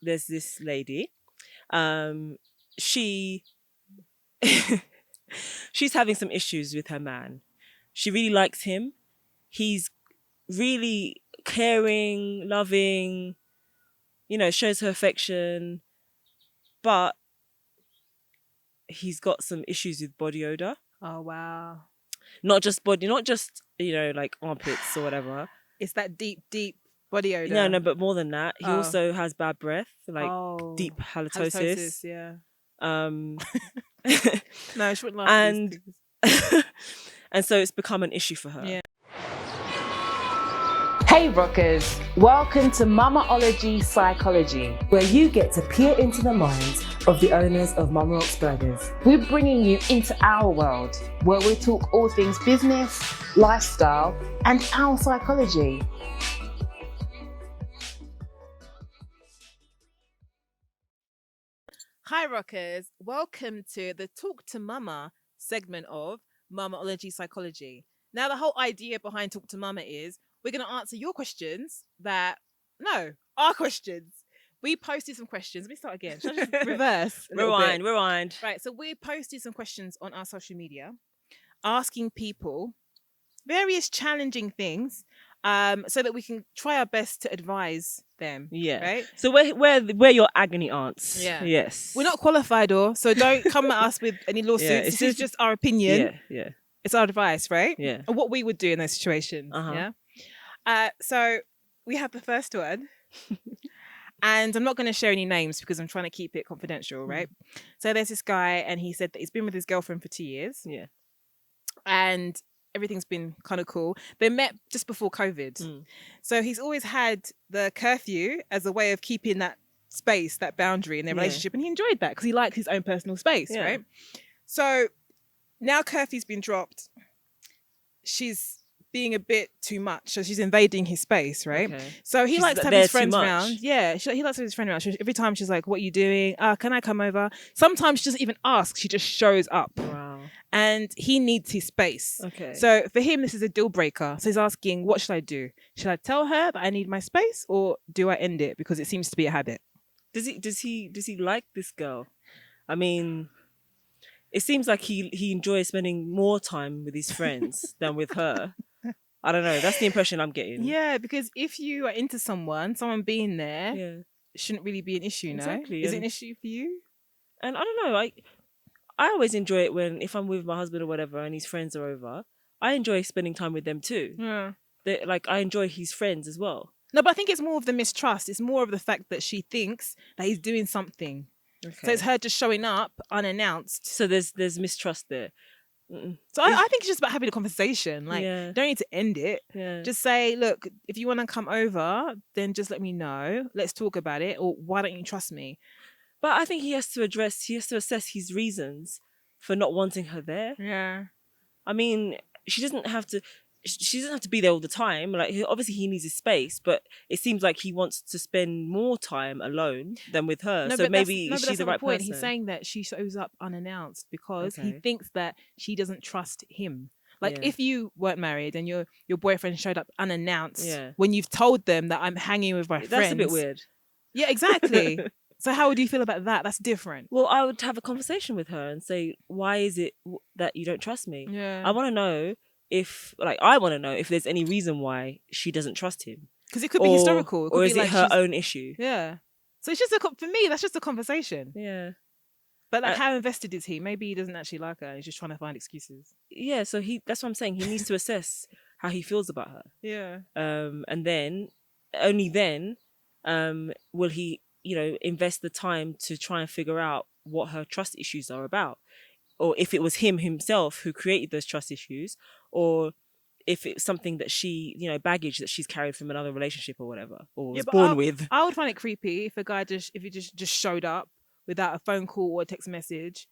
there's this lady. She she's having some issues with her man. She really likes him. He's really caring, loving, shows her affection, but he's got some issues with body odor. Oh, wow. Not just body, not just, like armpits or whatever. It's that deep body odor. No, but more than that. He also has bad breath, like deep halitosis. Yeah. No, she wouldn't laugh at these things. And so it's become an issue for her. Yeah. Hey rockers, welcome to Mama-Ology Psychology, where you get to peer into the minds of the owners of Mama-Ology Burgers. We're bringing you into our world, where we talk all things business, lifestyle, and our psychology. Hi rockers, welcome to the Talk to Mama segment of Mama-Ology Psychology. Now the whole idea behind Talk to Mama is we're going to answer your questions our questions. We posted some questions. Let me start again. Should I just reverse? Rewind. Right, so we posted some questions on our social media asking people various challenging things so that we can try our best to advise them. Yeah. Right? So we're your agony aunts. Yeah. Yes. We're not qualified, so don't come at us with any lawsuits. Yeah, this is just our opinion. Yeah. It's our advice, right? Yeah. And what we would do in those situations. Uh-huh. Yeah. So we have the first one. And I'm not going to share any names because I'm trying to keep it confidential, right? So there's this guy and he said that he's been with his girlfriend for 2 years. Yeah. And everything's been kind of cool. They met just before COVID. So he's always had the curfew as a way of keeping that space, that boundary in their relationship. And he enjoyed that because he liked his own personal space, right? So now curfew's been dropped. She's being a bit too much. So she's invading his space, right? Okay. So he likes to have his friends around. Yeah, he likes to have his friend around. Every time she's like, what are you doing? Can I come over? Sometimes she doesn't even ask. She just shows up. Wow. And he needs his space. Okay. So for him, this is a deal breaker. So he's asking, what should I do? Should I tell her that I need my space or do I end it? Because it seems to be a habit. Does he like this girl? I mean, it seems like he enjoys spending more time with his friends than with her. I don't know. That's the impression I'm getting. Yeah, because if you are into someone being there shouldn't really be an issue, exactly. No? Is it an issue for you? And I don't know. I always enjoy it if I'm with my husband or whatever and his friends are over. I enjoy spending time with them too. Yeah. I enjoy his friends as well. No, but I think it's more of the mistrust. It's more of the fact that she thinks that he's doing something. Okay. So it's her just showing up unannounced. So there's mistrust there. So I think it's just about having a conversation. Don't need to end it. Yeah. Just say, look, if you want to come over, then just let me know. Let's talk about it. Or why don't you trust me? But I think he has to assess his reasons for not wanting her there. Yeah. I mean, she doesn't have to be there all the time. Obviously he needs his space, but it seems like he wants to spend more time alone than with her. No, so maybe she's the right person. He's saying that she shows up unannounced because he thinks that she doesn't trust him. If you weren't married and your boyfriend showed up unannounced when you've told them that I'm hanging with my friends. That's a bit weird. Yeah, exactly. So how would you feel about that? That's different. Well, I would have a conversation with her and say, why is it that you don't trust me? Yeah. I want to know if there's any reason why she doesn't trust him. Because it could be historical. Or is it her own issue? Yeah. So it's just for me, that's just a conversation. Yeah. But how invested is he? Maybe he doesn't actually like her. He's just trying to find excuses. Yeah. So that's what I'm saying. He needs to assess how he feels about her. Yeah. And then, only then, will he, invest the time to try and figure out what her trust issues are about. Or if it was him himself who created those trust issues, or if it's something that she, baggage that she's carried from another relationship or whatever, or was born with. I would find it creepy if a guy if he just showed up without a phone call or a text message.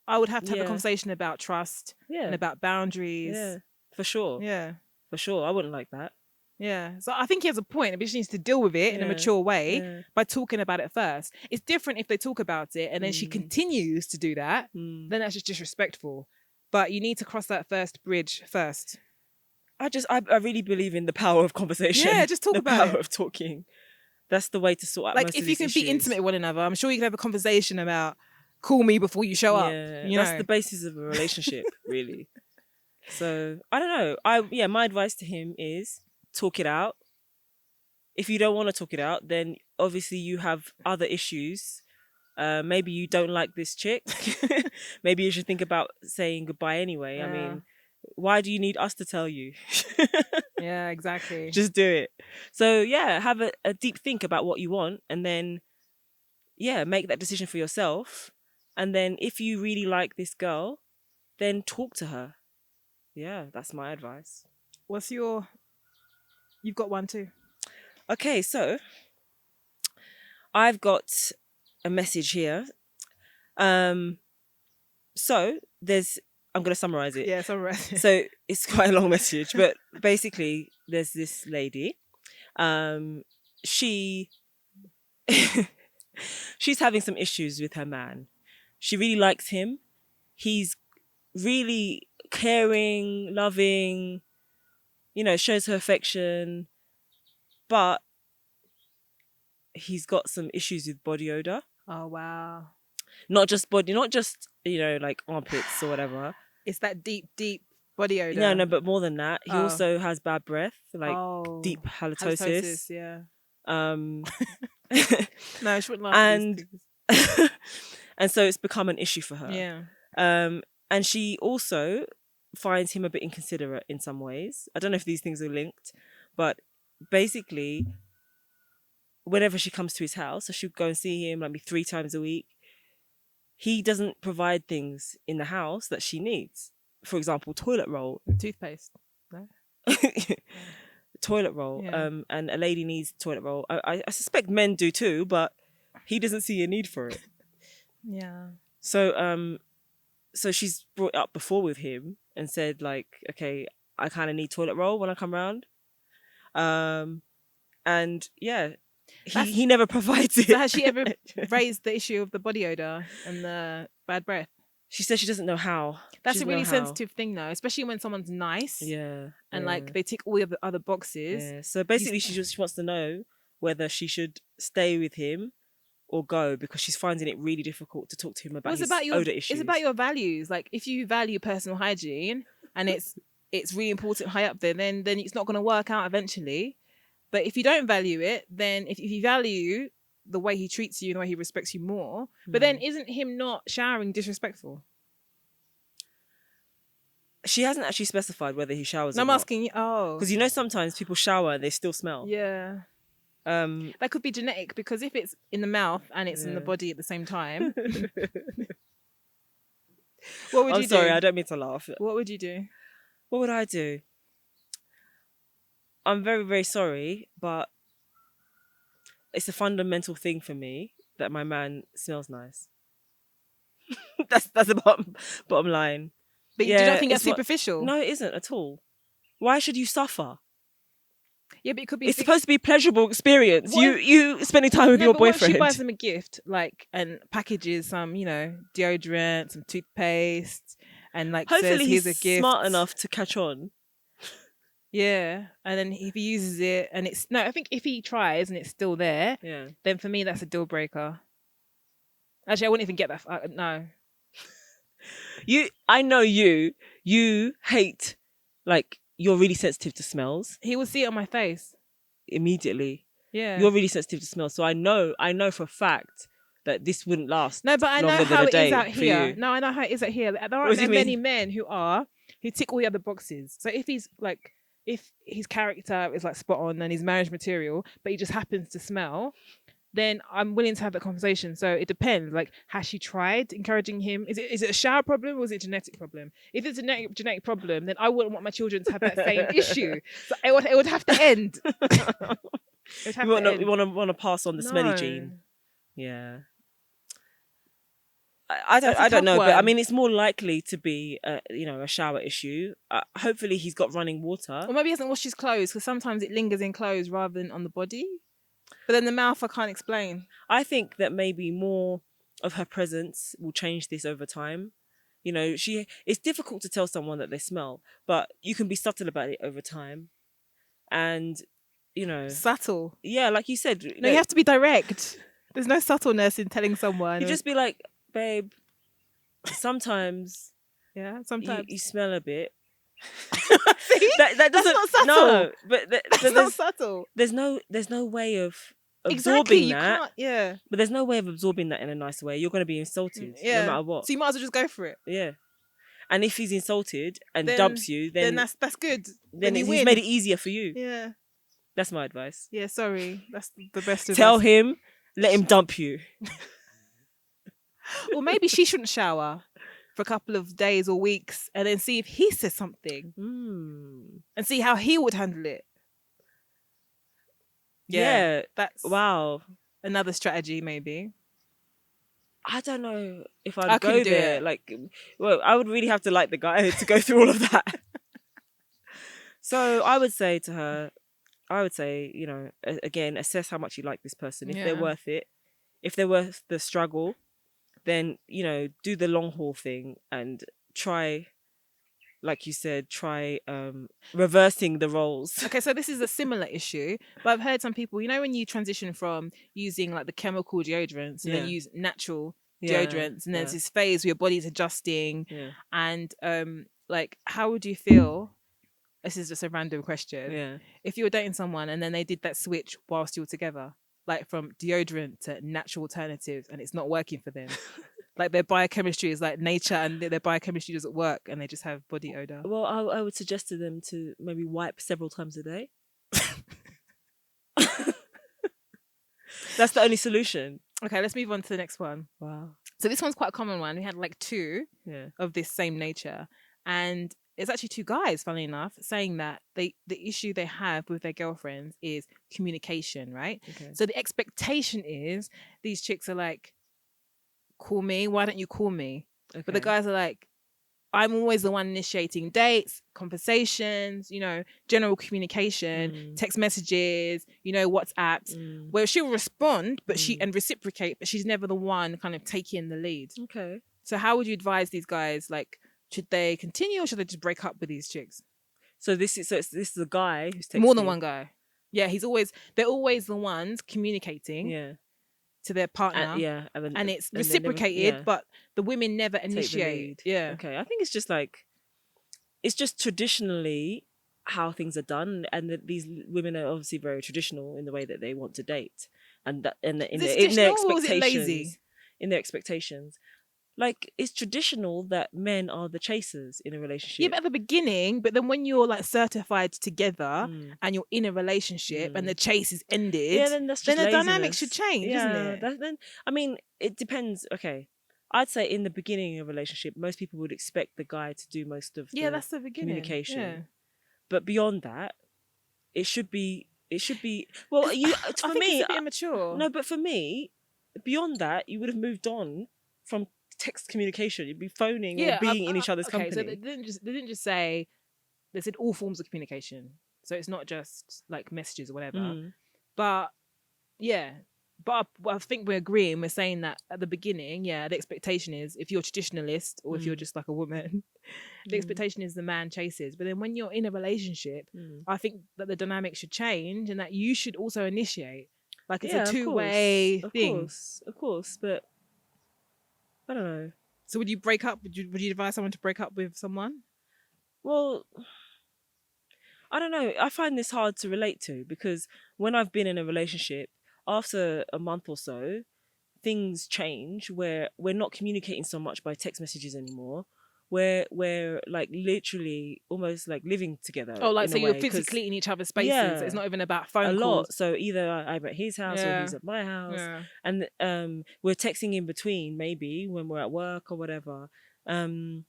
I would have to have a conversation about trust and about boundaries. Yeah, for sure. Yeah. For sure. I wouldn't like that. Yeah. So I think he has a point. He just needs to deal with it in a mature way by talking about it first. It's different if they talk about it and then she continues to do that. Then that's just disrespectful. But you need to cross that first bridge first. I really believe in the power of conversation. Yeah, just talk about it. The power of talking. That's the way to sort out Like, most if of you these can issues. be intimate with one another, I'm sure you can have a conversation about call me before you show up. You that's know? the basis of a relationship, really. So I don't know. My advice to him is talk it out. If you don't want to talk it out, then obviously you have other issues. Maybe you don't like this chick. Maybe you should think about saying goodbye anyway. I mean, why do you need us to tell you? Yeah, exactly. Just do it. So yeah, have a deep think about what you want, and then make that decision for yourself. And then if you really like this girl, then talk to her. Yeah, that's my advice. You've got one too. Okay, so I've got a message here. So I'm going to summarize it. Yeah, it's all right. So it's quite a long message, but basically there's this lady. She she's having some issues with her man. She really likes him. He's really caring, loving, shows her affection, but he's got some issues with body odor. Oh, wow. Not just body, not just, like armpits or whatever. It's that deep, deep body odor. No, but more than that. He also has bad breath, like deep halitosis. Yeah. No, I shouldn't laugh. And so it's become an issue for her. Yeah. And she also finds him a bit inconsiderate in some ways. I don't know if these things are linked, but basically, whenever she comes to his house, so she'll go and see him maybe 3 times a week. He doesn't provide things in the house that she needs. For example, toilet roll. Toothpaste. No? Toilet roll. Yeah. And a lady needs toilet roll. I suspect men do too, but he doesn't see a need for it. Yeah. So she's brought it up before with him and said, like, okay, I kind of need toilet roll when I come round. And yeah, he never provides it. So has she ever raised the issue of the body odor and the bad breath? She says she doesn't know how. That's a really sensitive thing, though, especially when someone's nice. Yeah. And like they tick all the other boxes. Yeah. So basically, she just wants to know whether she should stay with him or go, because she's finding it really difficult to talk to him about his odor issues. It's about your values. Like, if you value personal hygiene and it's really important high up there, then it's not going to work out eventually. But if you don't value it, then if you value the way he treats you and the way he respects you more, but then isn't him not showering disrespectful? She hasn't actually specified whether he showers. No, or I'm not. asking you. Oh, because sometimes people shower and they still smell. Yeah. That could be genetic, because if it's in the mouth and it's in the body at the same time. What would you do? I'm sorry, I don't mean to laugh. What would you do? What would I do? I'm very, very sorry, but it's a fundamental thing for me that my man smells nice. that's the bottom line. But you don't think that's superficial? No, it isn't at all. Why should you suffer? Yeah, but it could be. It's supposed to be a pleasurable experience. You spending time with your boyfriend. What if she buys them a gift, like, and packages some, deodorant, some toothpaste, and like hopefully says, "Here's a gift." Smart enough to catch on. Yeah, and then if he uses it and I think if he tries and it's still there, then for me that's a deal breaker. Actually, I wouldn't even get that. No. I know you hate, like, you're really sensitive to smells. He will see it on my face immediately. Yeah, you're really sensitive to smells, so I know for a fact that this wouldn't last. No, but I know how it is out here. No, I know how it is out here. There aren't many men who tick all the other boxes. So if he's like, if his character is like spot on and he's marriage material, but he just happens to smell, then I'm willing to have that conversation. So it depends. Like, has she tried encouraging him? Is it a shower problem or is it a genetic problem? If it's a genetic problem, then I wouldn't want my children to have that same issue. So it would have to end. You want to pass on the smelly gene. Yeah. I don't know, but I mean, it's more likely to be a shower issue. Hopefully he's got running water. Or maybe he hasn't washed his clothes, because sometimes it lingers in clothes rather than on the body. But then the mouth, I can't explain. I think that maybe more of her presence will change this over time. It's difficult to tell someone that they smell, but you can be subtle about it over time. And subtle. Yeah, like you said. No, you have to be direct. There's no subtleness in telling someone. You just be like, babe, sometimes yeah, you sometimes. smell a bit. See? That doesn't, That's not subtle. no, but That's not subtle. There's no way of Exactly, absorbing you that. can't, yeah. But there's no way of absorbing that in a nice way. You're going to be insulted no matter what. So you might as well just go for it. Yeah. And if he's insulted and Then- dumps you, then that's good. then you he's win. made it easier for you. Yeah. That's my advice. Yeah, sorry. That's the best advice. Tell him, let him dump you. Or maybe she shouldn't shower for a couple of days or weeks and then see if he says something and see how he would handle it. Yeah. That's Wow. another strategy, maybe. I don't know if I I'd go couldn't do there. it. Like, well, I would really have to like the guy to go through all of that. So I would say to her, again, assess how much you like this person. If they're worth it, if they're worth the struggle, then, do the long haul thing and try, like you said, reversing the roles. Okay, so this is a similar issue, but I've heard some people, when you transition from using like the chemical deodorants and then use natural deodorants, and there's this phase where your body's adjusting, and like, how would you feel? This is just a random question. Yeah. If you were dating someone and then they did that switch whilst you were together, like from deodorant to natural alternatives, and it's not working for them. Like their biochemistry is like nature and their biochemistry doesn't work and they just have body odor. Well, I would suggest to them to maybe wipe several times a day. That's the only solution. Okay, let's move on to the next one. Wow. So this one's quite a common one. We had like two of this same nature. And it's actually two guys, funnily enough, saying that the issue they have with their girlfriends is communication, right? Okay. So the expectation is these chicks are like, call me, why don't you call me? Okay. But the guys are like, I'm always the one initiating dates, conversations, general communication, text messages, WhatsApps, where she'll respond, but and reciprocate, but she's never the one kind of taking the lead. Okay. So how would you advise these guys? Like, should they continue or should they just break up with these chicks? So this is a guy who's texting. More than one guy. Yeah, they're always the ones communicating. Yeah. To their partner, and it's reciprocated, but the women never initiate. Yeah, okay. I think it's just traditionally how things are done, and that these women are obviously very traditional in the way that they want to date, in their expectations. In their expectations, like it's traditional that men are the chasers in a relationship. Yeah, but at the beginning, but then when you're like certified together and you're in a relationship and the chase is ended, then that's just then the laziness. dynamic should change, isn't it? Then it depends. Okay, I'd say in the beginning of a relationship, most people would expect the guy to do most of that's the beginning communication. Yeah. But beyond that, it should be. Well, I think it's a bit immature. No, but for me, beyond that, you would have moved on from text communication. You'd be phoning or being in each other's company. So they didn't just say, they said all forms of communication. So it's not just like messages or whatever. But I think we're agreeing. We're saying that at the beginning, the expectation is if you're a traditionalist or if you're just like a woman, the expectation is the man chases. But then when you're in a relationship, I think that the dynamic should change and that you should also initiate. Like it's a two-way thing. Of course, but I don't know. So would you break up? Would you advise someone to break up with someone? Well, I don't know. I find this hard to relate to because when I've been in a relationship, after a month or so, things change where we're not communicating so much by text messages anymore. We're like literally almost like living together. Oh, like so you're physically in each other's spaces. Yeah, it's not even about phone calls. Lot. So either I'm at his house or he's at my house, and we're texting in between maybe when we're at work or whatever. And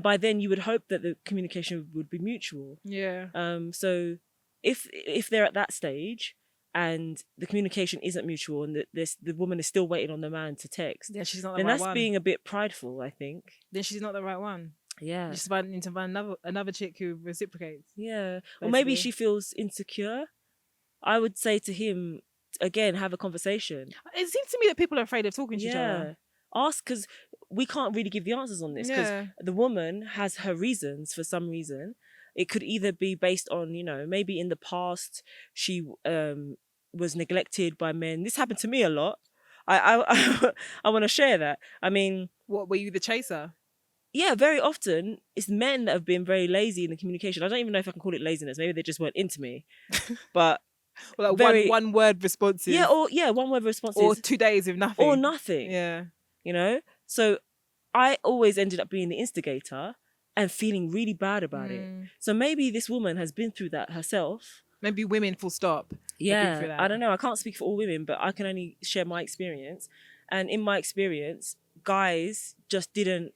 by then you would hope that the communication would be mutual. Yeah. So if they're at that stage and the communication isn't mutual and the woman is still waiting on the man to text, then she's not the then right that's one. being a bit prideful, I think. Then she's not the right one. Yeah. You just need to find another chick who reciprocates. Yeah. Basically. Or maybe she feels insecure. I would say to him, again, have a conversation. It seems to me that people are afraid of talking to each other. Ask, because we can't really give the answers on this because the woman has her reasons for some reason. it could either be based on, maybe in the past she was neglected by men. This happened to me a lot. I want to share that. I mean, What, were you the chaser? yeah, very often it's men that have been very lazy in the communication. I don't even know if I can call it laziness. Maybe they just weren't into me. But Well, like very, one word responses. yeah, one word responses. Or 2 days with nothing. Or nothing. Yeah. So I always ended up being the instigator and feeling really bad about it. So maybe this woman has been through that herself. Maybe women, full stop. Yeah, I don't know. I can't speak for all women, but I can only share my experience. And in my experience, guys just didn't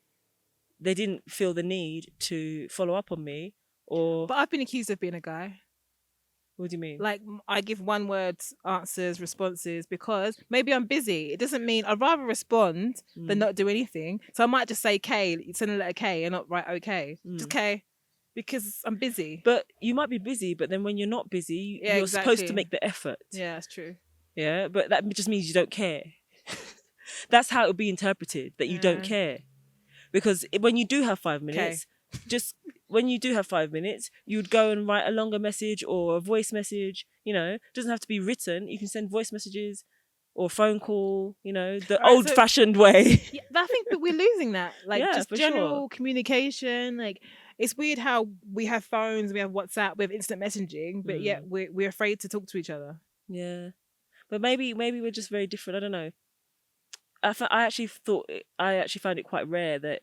feel the need to follow up on me. But I've been accused of being a guy. What do you mean? Like, I give one word answers, responses, because maybe I'm busy. It doesn't mean I'd rather respond than not do anything. So I might just say K, send a letter K and not write okay. Just K, because I'm busy. But you might be busy, but then when you're not busy, you're supposed to make the effort. Yeah, that's true. Yeah, but that just means you don't care. That's how it would be interpreted, that you don't care. Because when you do have 5 minutes, when you do have 5 minutes, you'd go and write a longer message or a voice message. It doesn't have to be written. You can send voice messages or phone call, the old-fashioned way. Yeah, I think that we're losing that. Like, just general communication. Like, it's weird how we have phones, we have WhatsApp, we have instant messaging, but yet we're afraid to talk to each other. Yeah. But maybe we're just very different. I don't know. I actually found it quite rare that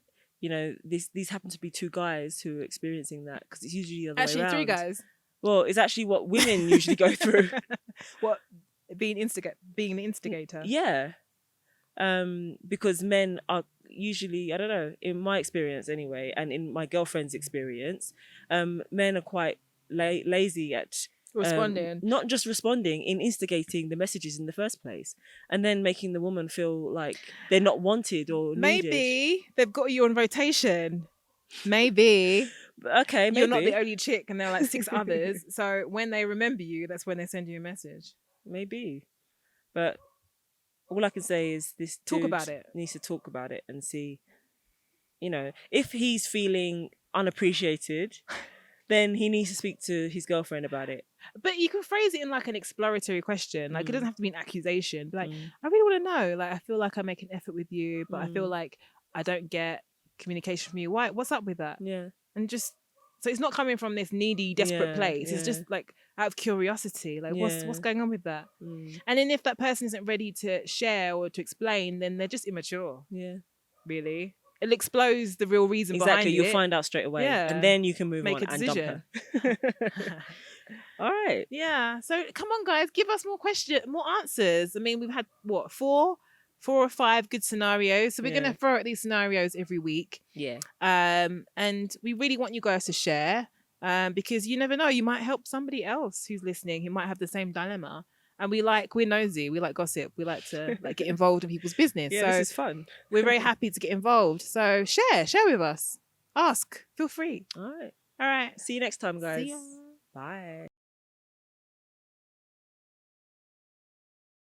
these happen to be 2 guys who are experiencing that, because it's usually the other way around. Actually, 3 guys. Well, it's actually what women usually go through. What, being the instigator? Yeah, because men are usually, I don't know, in my experience anyway, and in my girlfriend's experience, men are quite lazy at responding. Not just responding, in instigating the messages in the first place, and then making the woman feel like they're not wanted or needed. Maybe they've got you on rotation. Maybe. Okay, maybe. You're not the only chick and there are like 6 others. So when they remember you, that's when they send you a message. Maybe. But all I can say is this dude talk about it. Needs to talk about it and see, if he's feeling unappreciated, then he needs to speak to his girlfriend about it. But you can phrase it in like an exploratory question. Like, it doesn't have to be an accusation. But like, I really want to know. Like, I feel like I make an effort with you, but I feel like I don't get communication from you. Why? What's up with that? Yeah. And just, so it's not coming from this needy, desperate place. It's just like out of curiosity. Like, what's going on with that? And then if that person isn't ready to share or to explain, then they're just immature. Yeah. Really. It'll expose the real reason behind it. Exactly. You'll find out straight away. Yeah. And then you can move on and dump her. All right. Yeah. So come on, guys, give us more answers. I mean, we've had four or 5 good scenarios. So we're going to throw out these scenarios every week. Yeah. And we really want you guys to share, because you never know, you might help somebody else who's listening who might have the same dilemma. And we're nosy, we like gossip, we like to get involved in people's business. Yeah, so this is fun. We're very happy to get involved. So share with us. Ask, feel free. All right. See you next time, guys. See ya. Bye.